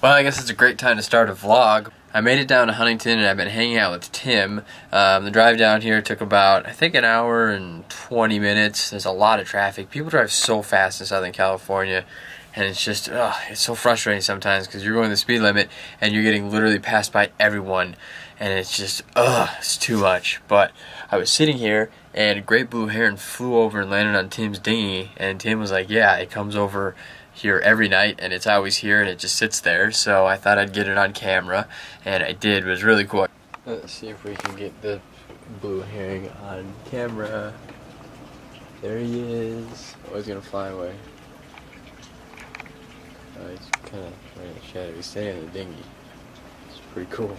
Well, I guess it's a great time to start a vlog. I made it down to Huntington and I've been hanging out with Tim. The drive down here took about, I think, an hour and 20 minutes. There's a lot of traffic. People drive so fast in Southern California, and it's just, it's so frustrating sometimes because you're going the speed limit and you're getting literally passed by everyone, and it's just, it's too much. But I was sitting here and a great blue heron flew over and landed on Tim's dinghy, and Tim was like, yeah, it comes over here every night and it's always here and it just sits there. So I thought I'd get it on camera, and I did. It was really cool. Let's see if we can get the blue heron on camera. There he is. Oh, he's gonna fly away. He's kind of right in the shadow. He's staying in the dinghy. It's pretty cool.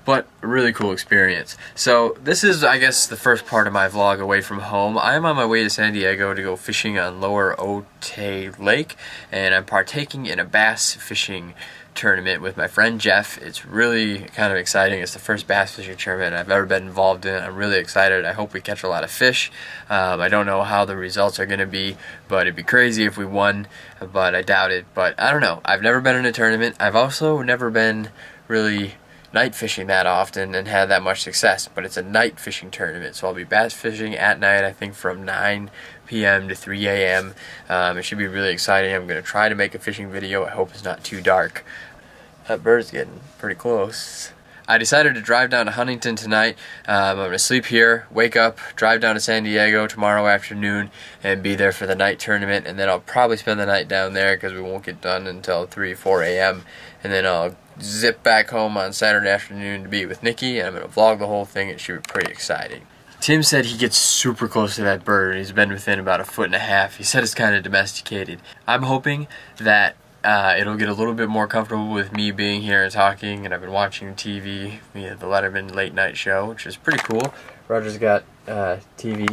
But a really cool experience. So this is, I guess, the first part of my vlog away from home. I'm on my way to San Diego to go fishing on Lower Otay Lake, and I'm partaking in a bass fishing tournament with my friend Jeff. It's really kind of exciting. It's the first bass fishing tournament I've ever been involved in. I'm really excited. I hope we catch a lot of fish. I don't know how the results are going to be, but it'd be crazy if we won, but I doubt it. But I don't know. I've never been in a tournament. I've also never been really night fishing that often and had that much success, but it's a night fishing tournament, so I'll be bass fishing at night, I think from 9 p.m. to 3 a.m. It should be really exciting. I'm going to try to make a fishing video. I hope it's not too dark. That bird's getting pretty close. I decided to drive down to Huntington tonight. I'm going to sleep here, wake up, drive down to San Diego tomorrow afternoon, and be there for the night tournament. And then I'll probably spend the night down there because we won't get done until 3, 4 a.m. And then I'll zip back home on Saturday afternoon to be with Nikki, and I'm going to vlog the whole thing. It should be pretty exciting. Tim said he gets super close to that bird. He's been within about 1.5 feet. He said it's kind of domesticated. I'm hoping that it'll get a little bit more comfortable with me being here and talking, and I've been watching TV via the Letterman late night show, which is pretty cool. Roger's got TV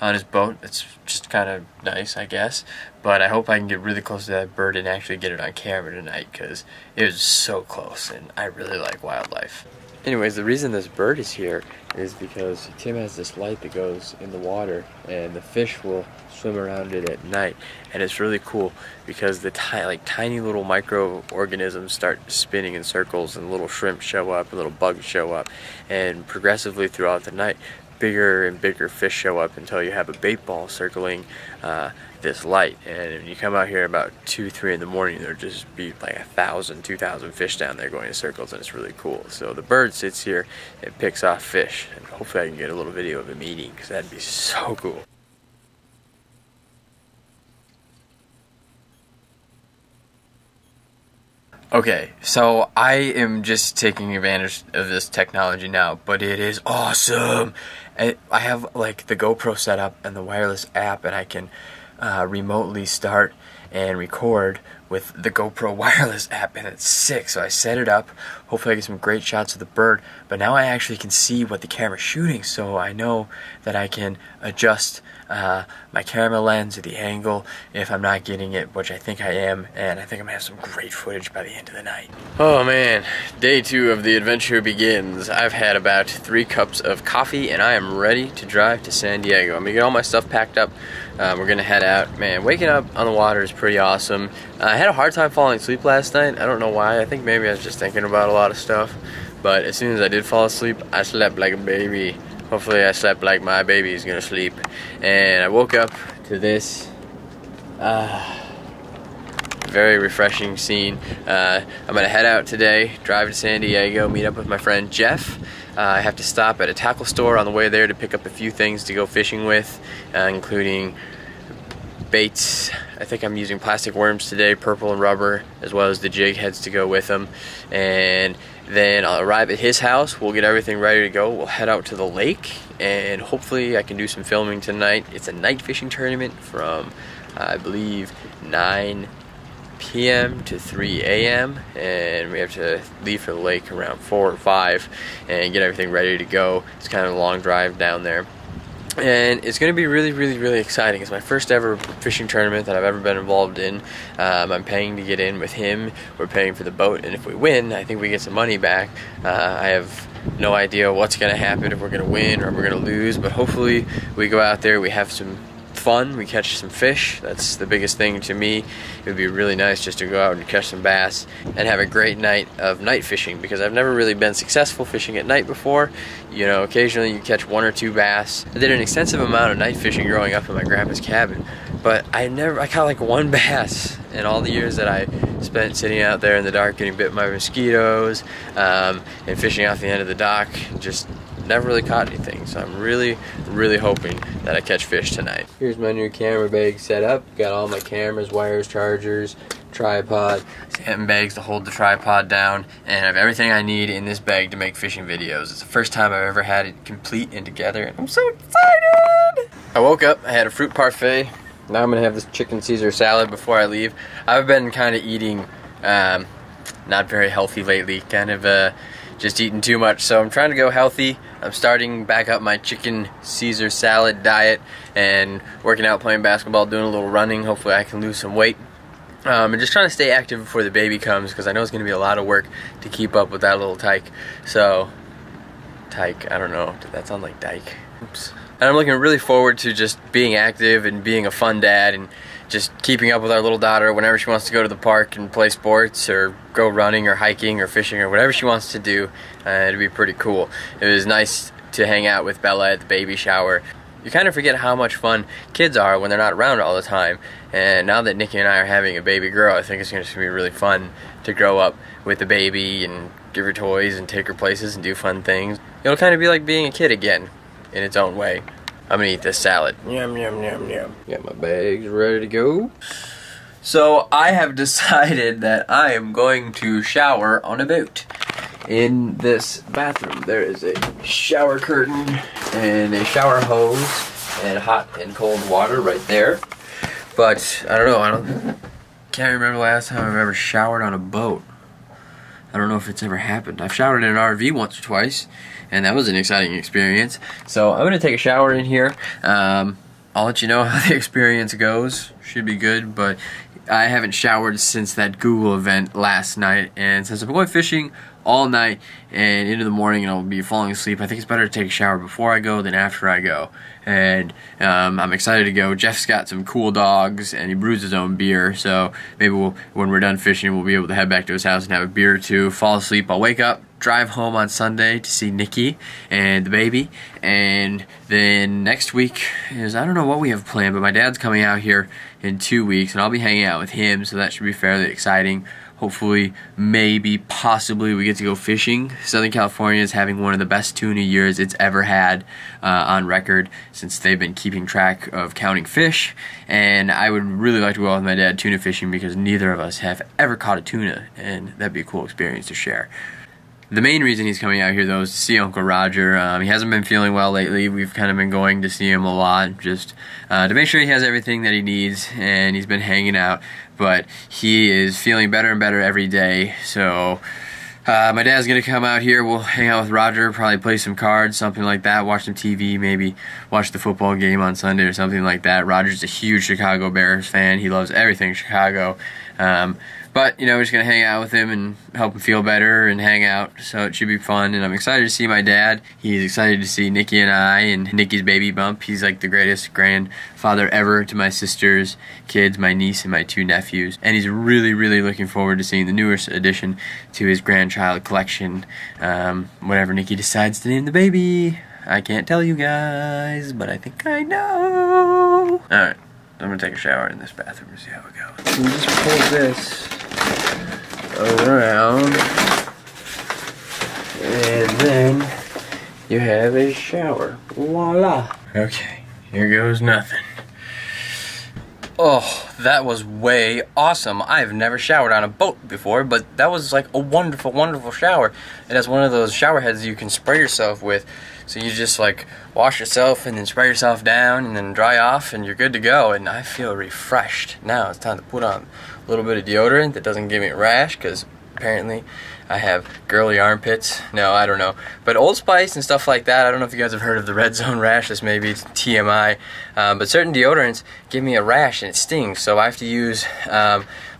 on his boat. It's just kind of nice, I guess, but I hope I can get really close to that bird and actually get it on camera tonight because it was so close, and I really like wildlife. Anyways, the reason this bird is here is because Tim has this light that goes in the water, and the fish will swim around it at night, and it's really cool because the tiny little microorganisms start spinning in circles, and little shrimp show up and little bugs show up, and progressively throughout the night bigger and bigger fish show up until you have a bait ball circling this light. And when you come out here about 2, 3 in the morning, there'll just be like 1,000, 2,000 fish down there going in circles, and it's really cool. So the bird sits here and picks off fish, and hopefully I can get a little video of him eating because that'd be so cool. Okay, so I am just taking advantage of this technology now, but it is awesome. I have like the GoPro set up and the wireless app, and I can remotely start and record with the GoPro wireless app, and it's sick. So I set it up. Hopefully I get some great shots of the bird, but now I actually can see what the camera's shooting, so I know that I can adjust my camera lens or the angle if I'm not getting it, which I think I am, and I think I'm gonna have some great footage by the end of the night. Oh man, day 2 of the adventure begins. I've had about 3 cups of coffee and I am ready to drive to San Diego. I'm gonna get all my stuff packed up. We're gonna head out. Man, waking up on the water is pretty awesome. I had a hard time falling asleep last night. I don't know why. I think maybe I was just thinking about a lot of stuff, but as soon as I did fall asleep, I slept like a baby. Hopefully I slept like my baby is gonna sleep. And I woke up to this very refreshing scene. I'm gonna head out today, drive to San Diego, meet up with my friend Jeff. I have to stop at a tackle store on the way there to pick up a few things to go fishing with, including baits. I think I'm using plastic worms today, purple and rubber, as well as the jig heads to go with them. And then I'll arrive at his house, we'll get everything ready to go, we'll head out to the lake, and hopefully I can do some filming tonight. It's a night fishing tournament from, I believe, 9 p.m. to 3 a.m. and we have to leave for the lake around 4 or 5 and get everything ready to go. It's kind of a long drive down there, and it's going to be really exciting. It's my first ever fishing tournament that I've ever been involved in. I'm paying to get in with him. We're paying for the boat, and if we win, I think we get some money back. I have no idea what's going to happen, if we're going to win or we're going to lose, but hopefully we go out there, we have some fun. We catch some fish. That's the biggest thing to me. It would be really nice just to go out and catch some bass and have a great night of night fishing, because I've never really been successful fishing at night before. You know, occasionally you catch 1 or 2 bass. I did an extensive amount of night fishing growing up in my grandpa's cabin, but I caught like 1 bass in all the years that I spent sitting out there in the dark getting bit by mosquitoes and fishing off the end of the dock. Just never really caught anything, so I'm really hoping that I catch fish tonight. Here's my new camera bag set up. Got all my cameras, wires, chargers, tripod, and bags to hold the tripod down, and I have everything I need in this bag to make fishing videos. It's the first time I've ever had it complete and together, and I'm so excited! I woke up, I had a fruit parfait. Now I'm gonna have this chicken Caesar salad before I leave. I've been kind of eating not very healthy lately, kind of just eating too much, so I'm trying to go healthy. I'm starting back up my chicken Caesar salad diet and working out, playing basketball, doing a little running. Hopefully I can lose some weight. And just trying to stay active before the baby comes, because I know it's going to be a lot of work to keep up with that little tyke. So, tyke, I don't know, did that sound like dyke? Oops. And I'm looking really forward to just being active and being a fun dad and just keeping up with our little daughter whenever she wants to go to the park and play sports or go running or hiking or fishing or whatever she wants to do. It'd be pretty cool. It was nice to hang out with Bella at the baby shower. You kind of forget how much fun kids are when they're not around all the time. And now that Nikki and I are having a baby girl, I think it's going to be really fun to grow up with the baby and give her toys and take her places and do fun things. It'll kind of be like being a kid again in its own way. I'm gonna eat this salad. Yum, yum, yum, yum. Got my bags ready to go. So I have decided that I am going to shower on a boat. In this bathroom, there is a shower curtain and a shower hose and hot and cold water right there. But I don't know, can't remember the last time I've ever showered on a boat. I don't know if it's ever happened. I've showered in an RV once or twice, and that was an exciting experience. So I'm gonna take a shower in here. I'll let you know how the experience goes. Should be good, but I haven't showered since that Google event last night, and since I'm going fishing all night and into the morning and I'll be falling asleep, I think it's better to take a shower before I go than after I go. And I'm excited to go. Jeff's got some cool dogs and he brews his own beer, so maybe when we're done fishing we'll be able to head back to his house and have a beer or two, fall asleep. I'll wake up, drive home on Sunday to see Nikki and the baby, and then next week is, I don't know what we have planned, but my dad's coming out here in 2 weeks and I'll be hanging out with him, so that should be fairly exciting. Hopefully, maybe, possibly, we get to go fishing. Southern California is having one of the best tuna years it's ever had on record, since they've been keeping track of counting fish. And I would really like to go out with my dad tuna fishing, because neither of us have ever caught a tuna, and that'd be a cool experience to share. The main reason he's coming out here, though, is to see Uncle Roger. He hasn't been feeling well lately. We've kind of been going to see him a lot, just to make sure he has everything that he needs, and he's been hanging out. But he is feeling better and better every day, so my dad's going to come out here. We'll hang out with Roger, probably play some cards, something like that, watch some TV, maybe watch the football game on Sunday or something like that. Roger's a huge Chicago Bears fan. He loves everything Chicago. But, you know, we're just going to hang out with him and help him feel better and hang out, so it should be fun. And I'm excited to see my dad. He's excited to see Nikki and I and Nikki's baby bump. He's like the greatest grandfather ever to my sister's kids, my niece and my 2 nephews. And he's really looking forward to seeing the newest addition to his grandchild collection, whenever Nikki decides to name the baby. I can't tell you guys, but I think I know. Alright, I'm going to take a shower in this bathroom and see how it goes. We'll just pull this around, and then you have a shower. Voila. Okay, here goes nothing. Oh, that was way awesome. I've never showered on a boat before, but that was like a wonderful shower. It has one of those shower heads you can spray yourself with, so you just like wash yourself and then spray yourself down and then dry off and you're good to go, and I feel refreshed. Now it's time to put on a little bit of deodorant that doesn't give me a rash, because apparently I have girly armpits. No, I don't know. But Old Spice and stuff like that, I don't know if you guys have heard of the red zone rash. This maybe it's TMI. But certain deodorants give me a rash and it stings. So I have to use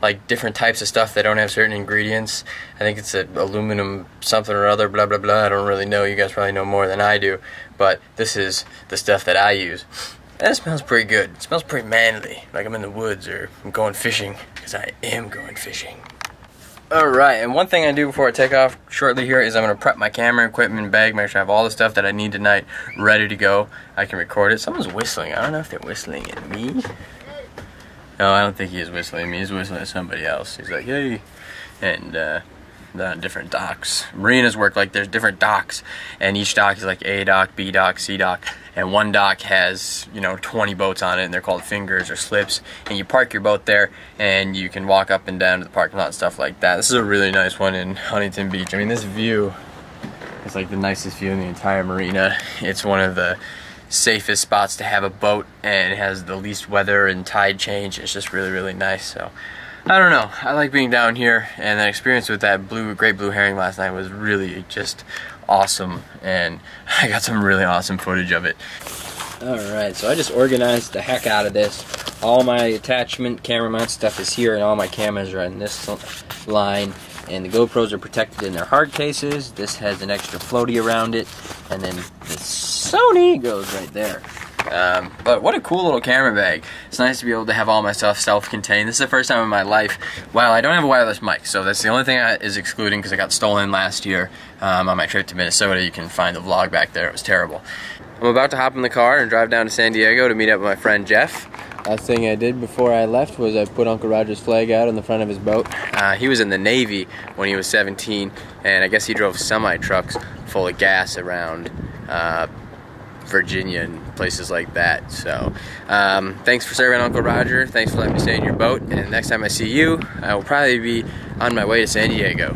like different types of stuff that don't have certain ingredients. I think it's a aluminum something or other, blah, blah, blah. I don't really know. You guys probably know more than I do. But this is the stuff that I use. That smells pretty good. It smells pretty manly, like I'm in the woods or I'm going fishing, because I am going fishing. Alright, and one thing I do before I take off shortly here is I'm going to prep my camera equipment bag, make sure I have all the stuff that I need tonight ready to go. I can record it. Someone's whistling. I don't know if they're whistling at me. No, I don't think he is whistling at me. He's whistling at somebody else. He's like, hey. And, they're on different docks. Marinas work like there's different docks, and each dock is like A dock, B dock, C dock, and one dock has, you know, 20 boats on it, and they're called fingers or slips, and you park your boat there, and you can walk up and down to the parking lot and stuff like that. This is a really nice one in Huntington Beach. I mean, this view is like the nicest view in the entire marina. It's one of the safest spots to have a boat, and it has the least weather and tide change. It's just really, really nice. So I don't know, I like being down here, and the experience with that great blue herring last night was really just awesome, and I got some really awesome footage of it. Alright, so I just organized the heck out of this. All my attachment, camera mount stuff is here, and all my cameras are in this line, and the GoPros are protected in their hard cases. This has an extra floaty around it, and then the Sony goes right there. But what a cool little camera bag. It's nice to be able to have all my stuff self-contained. This is the first time in my life, well, I don't have a wireless mic, so that's the only thing I is excluding because I got stolen last year on my trip to Minnesota. You can find the vlog back there. It was terrible. I'm about to hop in the car and drive down to San Diego to meet up with my friend Jeff. Last thing I did before I left was I put Uncle Roger's flag out on the front of his boat. He was in the Navy when he was 17, and I guess he drove semi-trucks full of gas around Virginia and places like that. So thanks for serving, Uncle Roger. Thanks for letting me stay in your boat, and next time I see you I will probably be on my way to San Diego.